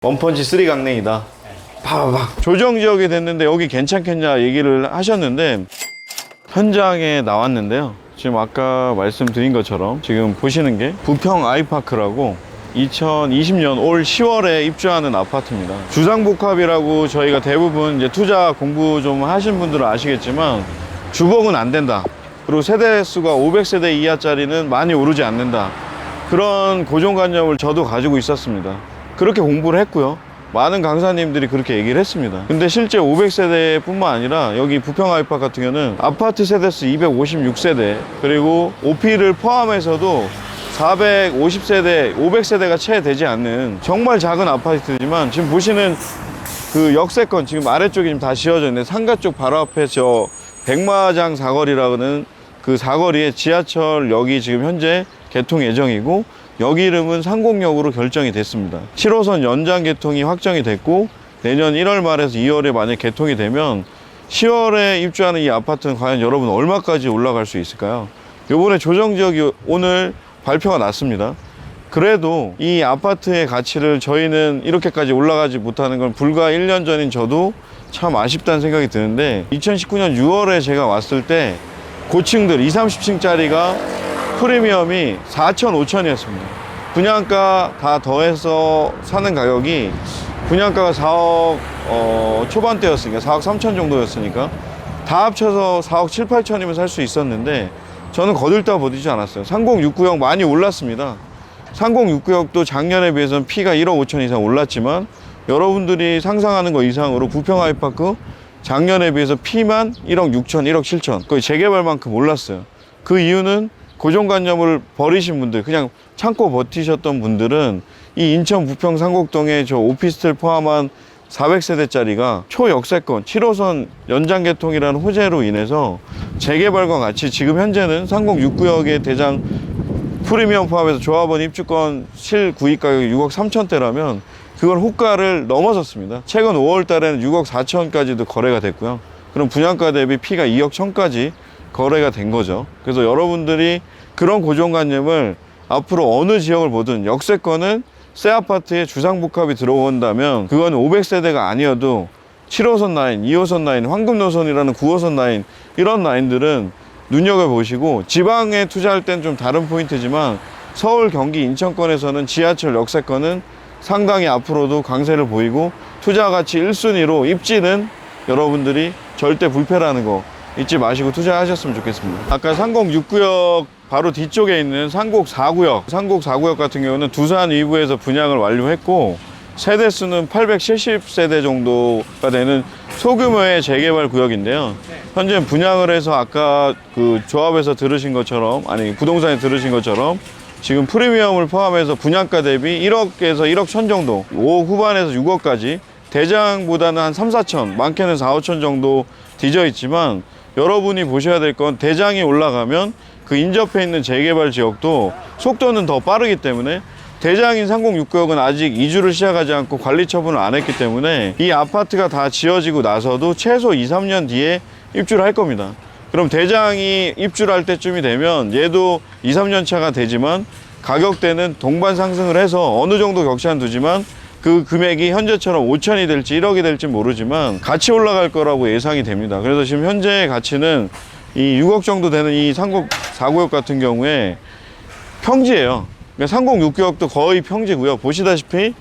원펀치 3 강냉이다. 파바박. 조정지역이 됐는데 여기 괜찮겠냐 얘기를 하셨는데 현장에 나왔는데요. 지금 아까 말씀드린 것처럼 지금 보시는 게 부평 아이파크라고 2020년 올 10월에 입주하는 아파트입니다. 주상복합이라고 저희가 대부분 이제 투자 공부 좀 하신 분들은 아시겠지만 주복은 안 된다. 그리고 세대수가 500세대 이하짜리는 많이 오르지 않는다. 그런 고정관념을 저도 가지고 있었습니다. 그렇게 공부를 했고요. 많은 강사님들이 그렇게 얘기를 했습니다. 근데 실제 500세대 뿐만 아니라 여기 부평 아이파크 같은 경우는 아파트 세대수 256세대 그리고 오피를 포함해서도 450세대, 500세대가 채 되지 않는 정말 작은 아파트지만 지금 보시는 그 역세권 지금 아래쪽이 지금 다 지어져 있는데 상가 쪽 바로 앞에 저 백마장 사거리라는 그 사거리에 지하철역이 지금 현재 개통 예정이고 여기 이름은 상공역으로 결정이 됐습니다. 7호선 연장 개통이 확정이 됐고 내년 1월 말에서 2월에 만약 개통이 되면 10월에 입주하는 이 아파트는 과연 여러분 얼마까지 올라갈 수 있을까요? 요번에 조정지역이 오늘 발표가 났습니다. 그래도 이 아파트의 가치를 저희는 이렇게까지 올라가지 못하는 건 불과 1년 전인 저도 참 아쉽다는 생각이 드는데 2019년 6월에 제가 왔을 때 고층들 20, 30층짜리가 프리미엄이 4천, 5천이었습니다. 분양가 다 더해서 사는 가격이 분양가가 4억 초반대였으니까 4억 3천 정도였으니까 다 합쳐서 4억 7, 8천이면 살 수 있었는데 저는 거들떠 버티지 않았어요. 3069역 많이 올랐습니다. 3069역도 작년에 비해서는 피가 1억 5천 이상 올랐지만 여러분들이 상상하는 것 이상으로 부평 아이파크 작년에 비해서 피만 1억 6천, 1억 7천 거의 재개발만큼 올랐어요. 그 이유는 고정관념을 버리신 분들, 그냥 참고 버티셨던 분들은 이 인천 부평 상곡동에 저 오피스텔 포함한 400세대짜리가 초역세권 7호선 연장 개통이라는 호재로 인해서 재개발과 같이 지금 현재는 3069역의 대장 프리미엄 포함해서 조합원 입주권 실구입 가격이 6억 3천대라면 그걸 호가를 넘어섰습니다. 최근 5월 달에는 6억 4천까지도 거래가 됐고요. 그럼 분양가 대비 피가 2억 1천까지 거래가 된 거죠. 그래서 여러분들이 그런 고정관념을 앞으로 어느 지역을 보든 역세권은 새 아파트에 주상복합이 들어온다면 그건 500세대가 아니어도 7호선 라인, 2호선 라인, 황금노선이라는 9호선 라인 이런 라인들은 눈여겨보시고 지방에 투자할 땐 좀 다른 포인트지만 서울, 경기, 인천권에서는 지하철 역세권은 상당히 앞으로도 강세를 보이고 투자 가치 1순위로 입지는 여러분들이 절대 불패라는 거 잊지 마시고 투자하셨으면 좋겠습니다. 아까 3069역 바로 뒤쪽에 있는 상곡 4구역 상곡 4구역 같은 경우는 두산 위브에서 분양을 완료했고 세대수는 870세대 정도가 되는 소규모의 재개발 구역인데요. 현재 분양을 해서 아까 그 조합에서 들으신 것처럼 아니 부동산에 들으신 것처럼 지금 프리미엄을 포함해서 분양가 대비 1억에서 1억 천 정도 5억 후반에서 6억까지 대장보다는 한 3, 4천 많게는 4, 5천 정도 뒤져 있지만 여러분이 보셔야 될 건 대장이 올라가면 그 인접해 있는 재개발 지역도 속도는 더 빠르기 때문에 대장인 3069역은 아직 이주를 시작하지 않고 관리 처분을 안 했기 때문에 이 아파트가 다 지어지고 나서도 최소 2, 3년 뒤에 입주를 할 겁니다. 그럼 대장이 입주를 할 때쯤이 되면 얘도 2, 3년 차가 되지만 가격대는 동반 상승을 해서 어느 정도 격차는 두지만 그 금액이 현재처럼 5천이 될지 1억이 될지 모르지만 같이 올라갈 거라고 예상이 됩니다. 그래서 지금 현재의 가치는 이 6억 정도 되는 이 상곡 4구역 같은 경우에 평지예요. 그러니까 3069역도 거의 평지고요. 보시다시피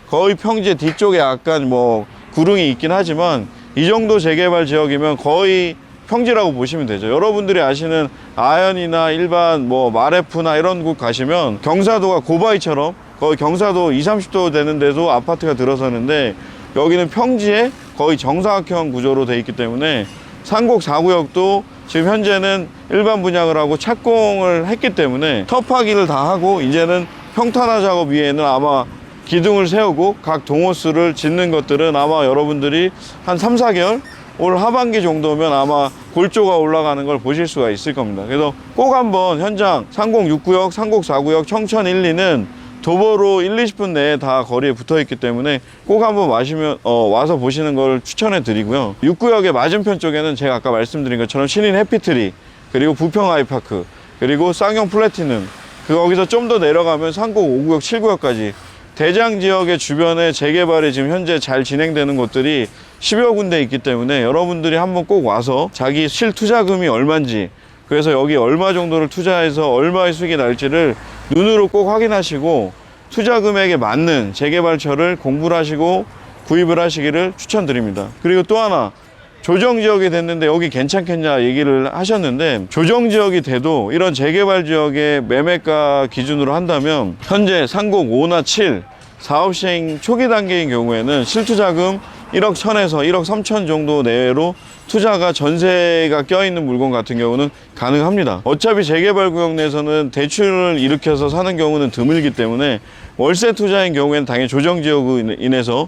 거의 평지 뒤쪽에 약간 뭐 구릉이 있긴 하지만 이 정도 재개발 지역이면 거의 평지라고 보시면 되죠. 여러분들이 아시는 아현이나 일반 뭐 마레프나 이런 곳 가시면 경사도가 고바이처럼 거의 경사도 20, 30도 되는 데도 아파트가 들어서는데 여기는 평지에 거의 정사각형 구조로 돼 있기 때문에 상곡 4구역도 지금 현재는 일반 분양을 하고 착공을 했기 때문에 터파기를 다 하고 이제는 평탄화 작업 위에는 아마 기둥을 세우고 각 동호수를 짓는 것들은 아마 여러분들이 한 3, 4개월 올 하반기 정도면 아마 골조가 올라가는 걸 보실 수가 있을 겁니다. 그래서 꼭 한번 현장 3069역, 상곡 4구역, 청천 1, 2는 도보로 1, 20분 내에 다 거리에 붙어 있기 때문에 꼭 한번 와서 보시는 걸 추천해 드리고요. 6구역의 맞은편 쪽에는 제가 아까 말씀드린 것처럼 신인 해피트리 그리고 부평 아이파크 그리고 쌍용 플래티넘 거기서 좀 더 내려가면 상곡 5구역, 7구역까지 대장 지역의 주변에 재개발이 지금 현재 잘 진행되는 곳들이 10여 군데 있기 때문에 여러분들이 한번 꼭 와서 자기 실투자금이 얼마인지, 그래서 여기 얼마 정도를 투자해서 얼마의 수익이 날지를 눈으로 꼭 확인하시고 투자 금액에 맞는 재개발처를 공부를 하시고 구입을 하시기를 추천드립니다. 그리고 또 하나, 조정지역이 됐는데 여기 괜찮겠냐 얘기를 하셨는데, 조정지역이 돼도 이런 재개발 지역의 매매가 기준으로 한다면 현재 상곡 5나 7 사업시행 초기 단계인 경우에는 실투자금 1억 1천에서 1억 3천 정도 내외로 투자가 전세가 껴있는 물건 같은 경우는 가능합니다. 어차피 재개발 구역 내에서는 대출을 일으켜서 사는 경우는 드물기 때문에 월세 투자인 경우에는 당연히 조정지역으로 인해서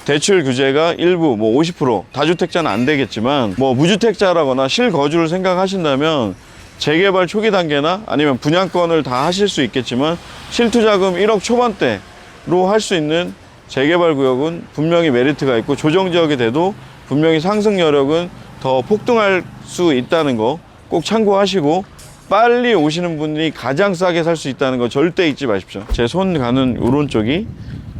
대출 규제가 일부 50% 다주택자는 안 되겠지만 무주택자라거나 실거주를 생각하신다면 재개발 초기 단계나 아니면 분양권을 다 하실 수 있겠지만 실투자금 1억 초반대로 할 수 있는 재개발 구역은 분명히 메리트가 있고, 조정지역이 돼도 분명히 상승 여력은 더 폭등할 수 있다는 거 꼭 참고하시고, 빨리 오시는 분이 가장 싸게 살 수 있다는 거 절대 잊지 마십시오. 제 손 가는 오른쪽이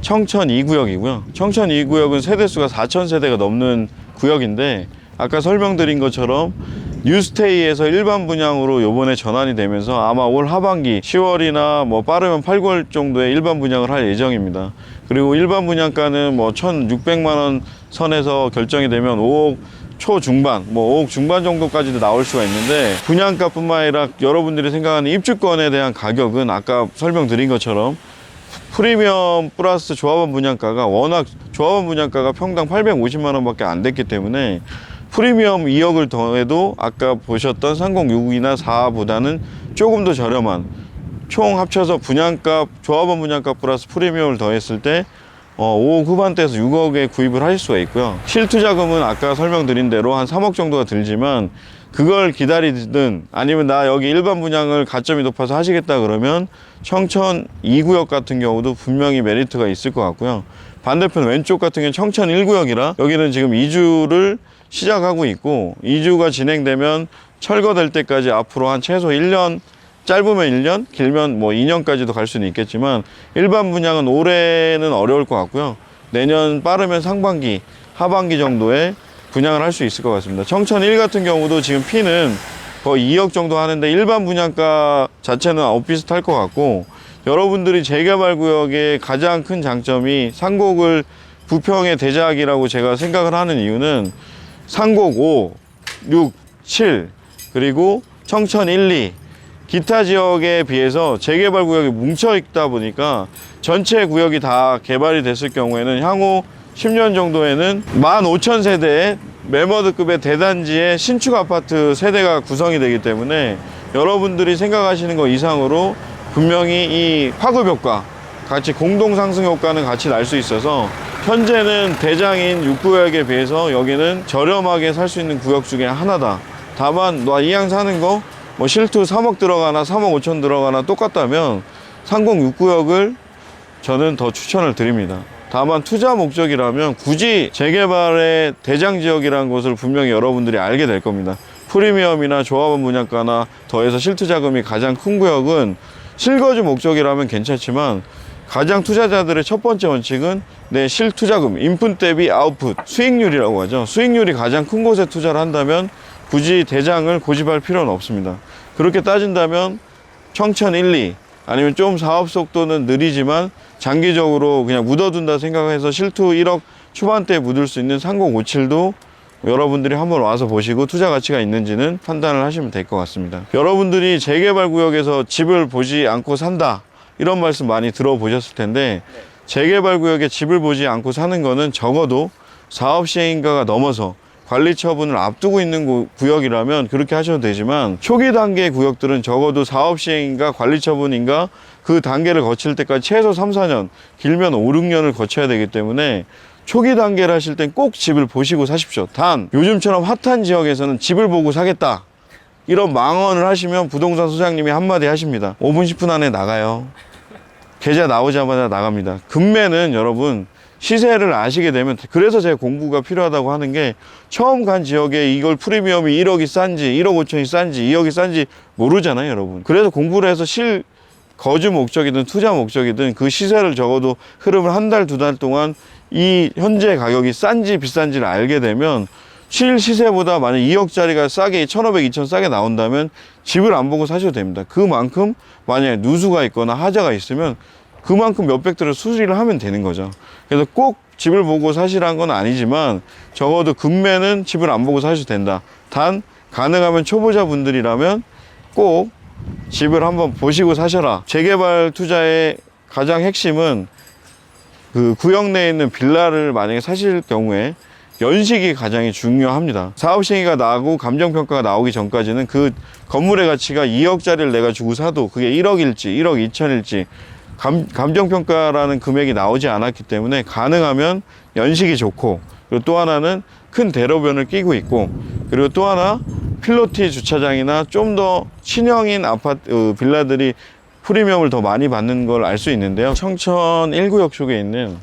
청천 2구역이고요. 청천 2구역은 세대수가 4,000세대가 넘는 구역인데, 아까 설명드린 것처럼 뉴스테이에서 일반 분양으로 요번에 전환이 되면서 아마 올 하반기 10월이나 빠르면 8, 9월 정도에 일반 분양을 할 예정입니다. 그리고 일반 분양가는 1,600만 원 선에서 결정이 되면 5억 초중반, 5억 중반 정도까지도 나올 수가 있는데, 분양가뿐만 아니라 여러분들이 생각하는 입주권에 대한 가격은 아까 설명드린 것처럼 프리미엄 플러스 조합원 분양가가 워낙 조합원 분양가가 평당 850만 원밖에 안 됐기 때문에 프리미엄 2억을 더해도 아까 보셨던 306이나 4보다는 조금 더 저렴한, 총 합쳐서 분양가, 조합원 분양가 플러스 프리미엄을 더했을 때 5억 후반대에서 6억에 구입을 하실 수가 있고요. 실투자금은 아까 설명드린 대로 한 3억 정도가 들지만, 그걸 기다리든 아니면 나 여기 일반 분양을 가점이 높아서 하시겠다 그러면 청천 2구역 같은 경우도 분명히 메리트가 있을 것 같고요. 반대편 왼쪽 같은 경우는 청천 1구역이라 여기는 지금 이주를 시작하고 있고, 이주가 진행되면 철거될 때까지 앞으로 한 최소 1년, 짧으면 1년, 길면 2년까지도 갈 수는 있겠지만, 일반 분양은 올해는 어려울 것 같고요. 내년 빠르면 상반기, 하반기 정도에 분양을 할 수 있을 것 같습니다. 청천 1 같은 경우도 지금 피는 거의 2억 정도 하는데 일반 분양가 자체는 엇비슷할 것 같고, 여러분들이 재개발 구역의 가장 큰 장점이 상곡을 부평의 대작이라고 제가 생각을 하는 이유는 상곡 5, 6, 7 그리고 청천 1, 2 기타 지역에 비해서 재개발 구역이 뭉쳐 있다 보니까 전체 구역이 다 개발이 됐을 경우에는 향후 10년 정도에는 15,000세대의 매머드급의 대단지의 신축 아파트 세대가 구성이 되기 때문에 여러분들이 생각하시는 것 이상으로 분명히 이 파급 효과, 같이 공동 상승 효과는 같이 날 수 있어서 현재는 대장인 6구역에 비해서 여기는 저렴하게 살 수 있는 구역 중에 하나다. 다만 너 이왕 사는 거 실투 3억 들어가나 3억 5천 들어가나 똑같다면 상공 6구역을 저는 더 추천을 드립니다. 다만 투자 목적이라면 굳이 재개발의 대장 지역이라는 것을 분명히 여러분들이 알게 될 겁니다. 프리미엄이나 조합원 분양가나 더해서 실투자금이 가장 큰 구역은 실거주 목적이라면 괜찮지만, 가장 투자자들의 첫 번째 원칙은 내 실투자금, 인풋 대비 아웃풋, 수익률이라고 하죠. 수익률이 가장 큰 곳에 투자를 한다면 굳이 대장을 고집할 필요는 없습니다. 그렇게 따진다면 청천 1, 2 아니면 좀 사업 속도는 느리지만 장기적으로 그냥 묻어둔다 생각해서 실투 1억 초반대에 묻을 수 있는 3057도 여러분들이 한번 와서 보시고 투자 가치가 있는지는 판단을 하시면 될 것 같습니다. 여러분들이 재개발 구역에서 집을 보지 않고 산다, 이런 말씀 많이 들어보셨을 텐데, 재개발 구역에 집을 보지 않고 사는 거는 적어도 사업 시행인가가 넘어서 관리 처분을 앞두고 있는 구역이라면 그렇게 하셔도 되지만, 초기 단계 구역들은 적어도 사업 시행인가 관리 처분인가 그 단계를 거칠 때까지 최소 3, 4년, 길면 5, 6년을 거쳐야 되기 때문에 초기 단계를 하실 땐 꼭 집을 보시고 사십시오. 단 요즘처럼 핫한 지역에서는 집을 보고 사겠다 이런 망언을 하시면 부동산 소장님이 한마디 하십니다. 5분 10분 안에 나가요. 계좌 나오자마자 나갑니다. 금매는 여러분 시세를 아시게 되면, 그래서 제가 공부가 필요하다고 하는 게, 처음 간 지역에 이걸 프리미엄이 1억이 싼지 1억 5천이 싼지 2억이 싼지 모르잖아요 여러분. 그래서 공부를 해서 거주 목적이든 투자 목적이든 그 시세를 적어도 흐름을 한 달, 두 달 동안 이 현재 가격이 싼지 비싼지를 알게 되면 실시세보다 만약 2억짜리가 싸게 1,500, 2,000 싸게 나온다면 집을 안 보고 사셔도 됩니다. 그만큼 만약에 누수가 있거나 하자가 있으면 그만큼 몇백들을 수리를 하면 되는 거죠. 그래서 꼭 집을 보고 사시라는 건 아니지만 적어도 금매는 집을 안 보고 사셔도 된다. 단 가능하면 초보자분들이라면 꼭 집을 한번 보시고 사셔라. 재개발 투자의 가장 핵심은 그 구역 내에 있는 빌라를 만약에 사실 경우에 연식이 가장 중요합니다. 사업 시행이 나고 감정평가가 나오기 전까지는 그 건물의 가치가 2억짜리를 내가 주고 사도 그게 1억일지 1억 2천일지 감정평가라는 금액이 나오지 않았기 때문에 가능하면 연식이 좋고, 그리고 또 하나는 큰 대로변을 끼고 있고, 그리고 또 하나 필로티 주차장이나 좀 더 신형인 아파트 빌라들이 프리미엄을 더 많이 받는 걸 알 수 있는데요. 청천 1구역 쪽에 있는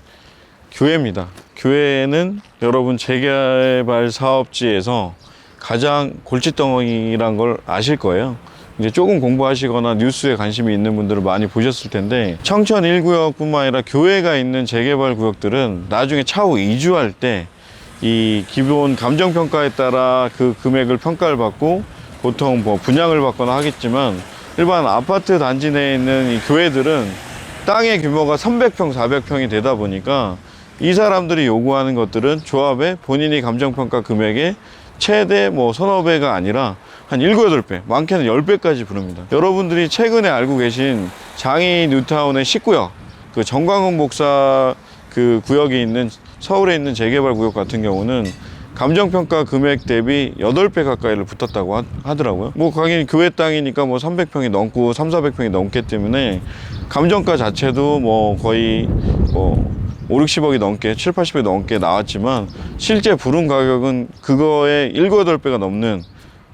교회입니다. 교회는 여러분 재개발 사업지에서 가장 골칫덩이란 걸 아실 거예요. 이제 조금 공부하시거나 뉴스에 관심이 있는 분들은 많이 보셨을 텐데, 청천 1구역 뿐만 아니라 교회가 있는 재개발 구역들은 나중에 차후 이주할 때 이 기본 감정평가에 따라 그 금액을 평가를 받고 보통 뭐 분양을 받거나 하겠지만, 일반 아파트 단지 내에 있는 이 교회들은 땅의 규모가 300평, 400평이 되다 보니까 이 사람들이 요구하는 것들은 조합에 본인이 감정평가 금액의 최대 뭐 서너 배가 아니라 한 7, 8배, 많게는 10배까지 부릅니다. 여러분들이 최근에 알고 계신 장이 뉴타운의 19역, 그 정광훈 목사 그 구역이 있는 서울에 있는 재개발 구역 같은 경우는 감정평가 금액 대비 8배 가까이를 붙었다고 하더라고요. 뭐 당연히 교회 땅이니까 뭐 300평이 넘고 3,400평이 넘기 때문에 감정가 자체도 뭐 거의 뭐 5, 60억이 넘게 7, 80억이 넘게 나왔지만 실제 부른 가격은 그거의 7, 8배가 넘는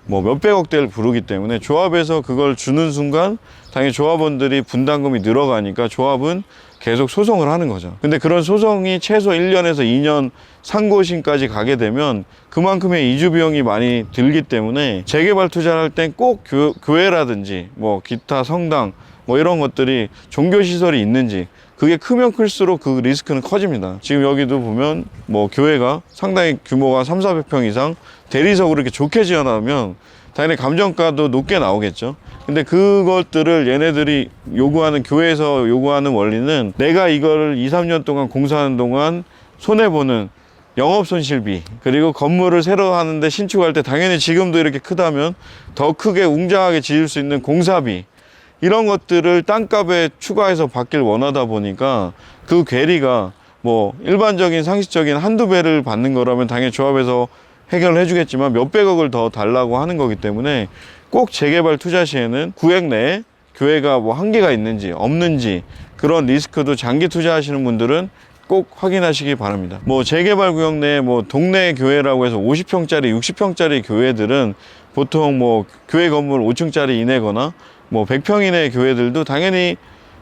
뭐 몇백억대를 부르기 때문에 조합에서 그걸 주는 순간 당연히 조합원들이 분담금이 늘어가니까 조합은 계속 소송을 하는 거죠. 근데 그런 소송이 최소 1년에서 2년 상고심까지 가게 되면 그만큼의 이주 비용이 많이 들기 때문에 재개발 투자를 할 땐 꼭 교회라든지 뭐 기타 성당 뭐 이런 것들이 종교시설이 있는지, 그게 크면 클수록 그 리스크는 커집니다. 지금 여기도 보면 뭐 교회가 상당히 규모가 3, 400평 이상 대리석으로 이렇게 좋게 지어놓으면 당연히 감정가도 높게 나오겠죠. 근데 그것들을 얘네들이 요구하는, 교회에서 요구하는 원리는 내가 이거를 2, 3년 동안 공사하는 동안 손해보는 영업손실비, 그리고 건물을 새로 하는데 신축할 때 당연히 지금도 이렇게 크다면 더 크게 웅장하게 지을 수 있는 공사비, 이런 것들을 땅값에 추가해서 받길 원하다 보니까 그 괴리가 뭐 일반적인 상식적인 한두 배를 받는 거라면 당연히 조합에서 해결을 해주겠지만 몇백억을 더 달라고 하는 거기 때문에 꼭 재개발 투자 시에는 구역 내에 교회가 뭐 한계가 있는지 없는지 그런 리스크도 장기 투자하시는 분들은 꼭 확인하시기 바랍니다. 뭐 재개발 구역 내에 뭐 동네 교회라고 해서 50평짜리 60평짜리 교회들은 보통 뭐 교회 건물 5층짜리 이내거나 뭐 100평 이내의 교회들도 당연히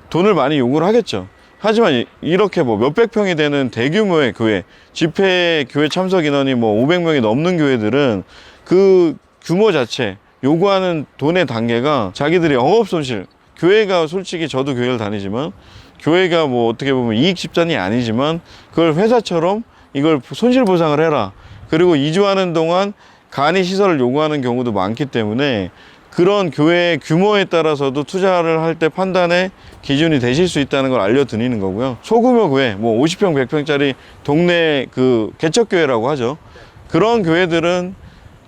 돈을 많이 요구를 하겠죠. 하지만 이렇게 뭐 몇백 평이 되는 대규모의 교회, 집회 교회 참석 인원이 뭐 500명이 넘는 교회들은 그 규모 자체, 요구하는 돈의 단계가 자기들이 영업손실, 교회가 솔직히 저도 교회를 다니지만 교회가 뭐 어떻게 보면 이익 집단이 아니지만 그걸 회사처럼 이걸 손실 보상을 해라. 그리고 이주하는 동안 간이 시설을 요구하는 경우도 많기 때문에 그런 교회의 규모에 따라서도 투자를 할 때 판단의 기준이 되실 수 있다는 걸 알려드리는 거고요. 소규모 교회, 뭐 50평, 100평짜리 동네 그 개척교회라고 하죠. 그런 교회들은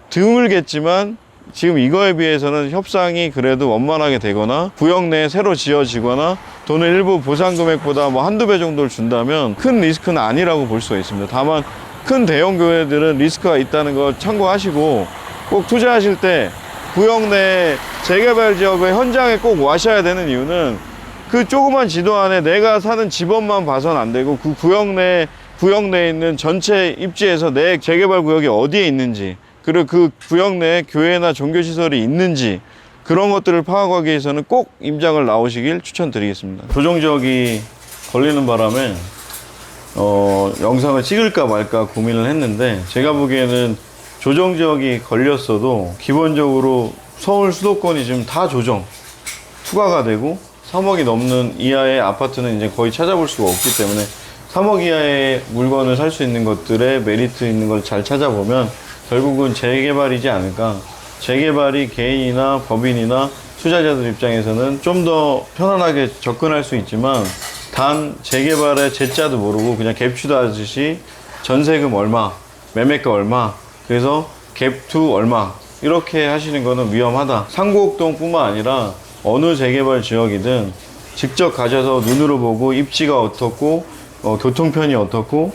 드물겠지만 지금 이거에 비해서는 협상이 그래도 원만하게 되거나 구역 내에 새로 지어지거나 돈을 일부 보상 금액보다 뭐 한두 배 정도를 준다면 큰 리스크는 아니라고 볼 수가 있습니다. 다만 큰 대형 교회들은 리스크가 있다는 걸 참고하시고 꼭 투자하실 때 구역 내 재개발 지역의 현장에 꼭 와셔야 되는 이유는 그 조그만 지도 안에 내가 사는 집업만 봐서는 안 되고 그 구역 내에 있는 전체 입지에서 내 재개발 구역이 어디에 있는지, 그리고 그 구역 내에 교회나 종교시설이 있는지 그런 것들을 파악하기 위해서는 꼭 임장을 나오시길 추천드리겠습니다. 조정지역이 걸리는 바람에 영상을 찍을까 말까 고민을 했는데, 제가 보기에는 조정지역이 걸렸어도 기본적으로 서울 수도권이 지금 다 조정 투과가 되고 3억이 넘는 이하의 아파트는 이제 거의 찾아볼 수가 없기 때문에 3억 이하의 물건을 살 수 있는 것들의 메리트 있는 걸 잘 찾아보면 결국은 재개발이지 않을까. 재개발이 개인이나 법인이나 투자자들 입장에서는 좀 더 편안하게 접근할 수 있지만 단 재개발의 제자도 모르고 그냥 갭투자 하듯이 전세금 얼마, 매매가 얼마, 그래서 갭투 얼마 이렇게 하시는 거는 위험하다. 상곡동 뿐만 아니라 어느 재개발 지역이든 직접 가셔서 눈으로 보고 입지가 어떻고 교통편이 어떻고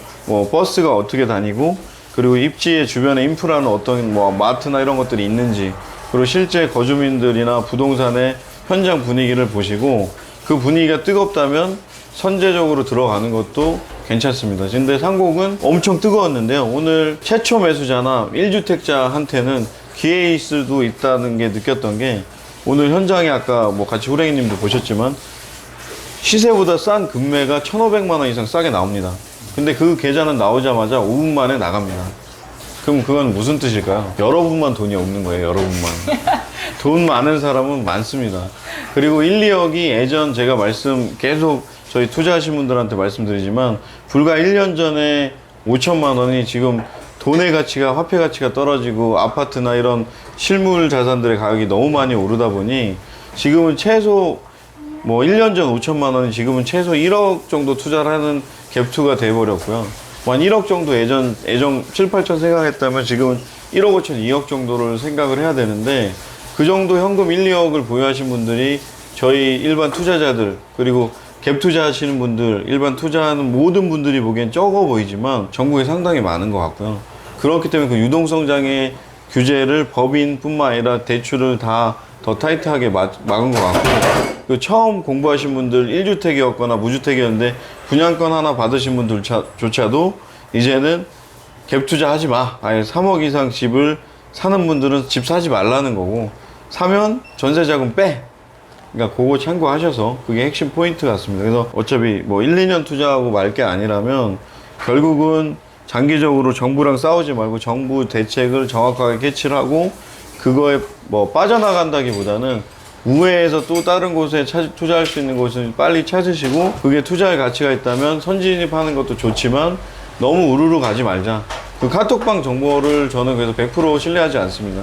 버스가 어떻게 다니고 그리고 입지의 주변에 인프라는 어떤 마트나 이런 것들이 있는지 그리고 실제 거주민들이나 부동산의 현장 분위기를 보시고 그 분위기가 뜨겁다면 선제적으로 들어가는 것도 괜찮습니다. 근데 상곡은 엄청 뜨거웠는데요. 오늘 최초 매수자나 1주택자한테는 기회일 수도 있다는 게 느꼈던 게 오늘 현장에 아까 같이 후랭이님도 보셨지만 시세보다 싼 금매가 1,500만 원 이상 싸게 나옵니다. 근데 그 계좌는 나오자마자 5분 만에 나갑니다. 그럼 그건 무슨 뜻일까요? 여러분만 돈이 없는 거예요. 여러분만. 돈 많은 사람은 많습니다. 그리고 1, 2억이 예전 제가 계속 저희 투자하신 분들한테 말씀드리지만 불과 1년 전에 5천만 원이 지금 돈의 가치가 화폐 가치가 떨어지고 아파트나 이런 실물 자산들의 가격이 너무 많이 오르다 보니 지금은 최소 1년 전 5천만 원이 지금은 최소 1억 정도 투자를 하는 갭투가 돼버렸고요. 한 1억 정도 예전 7, 8천 생각했다면 지금은 1억 5천, 2억 정도를 생각을 해야 되는데 그 정도 현금 1, 2억을 보유하신 분들이 저희 일반 투자자들 그리고 갭 투자하시는 분들, 일반 투자하는 모든 분들이 보기엔 적어 보이지만 전국에 상당히 많은 것 같고요. 그렇기 때문에 그 유동성장의 규제를 법인뿐만 아니라 대출을 다 더 타이트하게 막은 것 같고 그 처음 공부하신 분들 1주택이었거나 무주택이었는데 분양권 하나 받으신 분들조차도 이제는 갭 투자하지 마. 아예 3억 이상 집을 사는 분들은 집 사지 말라는 거고 사면 전세자금 빼. 그러니까 그거 참고하셔서 그게 핵심 포인트 같습니다. 그래서 어차피 1, 2년 투자하고 말 게 아니라면 결국은 장기적으로 정부랑 싸우지 말고 정부 대책을 정확하게 캐치를 하고 그거에 빠져나간다기보다는 우회해서 또 다른 곳에 투자할 수 있는 곳을 빨리 찾으시고 그게 투자의 가치가 있다면 선진입하는 것도 좋지만 너무 우르르 가지 말자. 그 카톡방 정보를 저는 그래서 100% 신뢰하지 않습니다.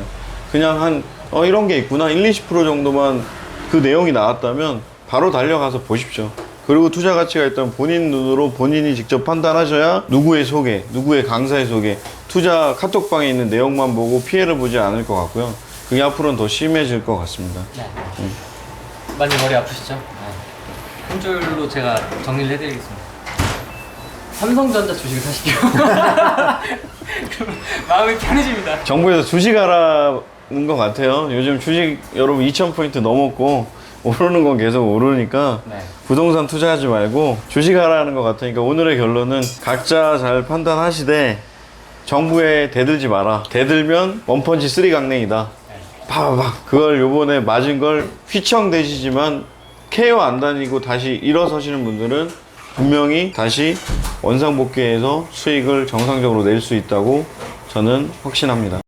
그냥 이런 게 있구나 1, 20% 정도만 그 내용이 나왔다면 바로 달려가서 보십시오. 그리고 투자 가치가 있다면 본인 눈으로 본인이 직접 판단하셔야 누구의 소개, 누구의 강사의 소개, 투자 카톡방에 있는 내용만 보고 피해를 보지 않을 것 같고요. 그게 앞으로는 더 심해질 것 같습니다. 네. 많이 머리 아프시죠? 네. 한 줄로 제가 정리를 해드리겠습니다. 삼성전자 주식을 사시게요. 그럼 마음이 편해집니다. 정부에서 주식하라는 것 같아요. 요즘 주식 여러분 2,000포인트 넘었고 오르는 건 계속 오르니까 네. 부동산 투자하지 말고 주식하라는 것 같으니까 오늘의 결론은 각자 잘 판단하시되 정부에 대들지 마라. 대들면 원펀치 3강냉이다. 파바박 그걸 요번에 맞은 걸 휘청대시지만 케어 안 다니고 다시 일어서시는 분들은 분명히 다시 원상복귀해서 수익을 정상적으로 낼 수 있다고 저는 확신합니다.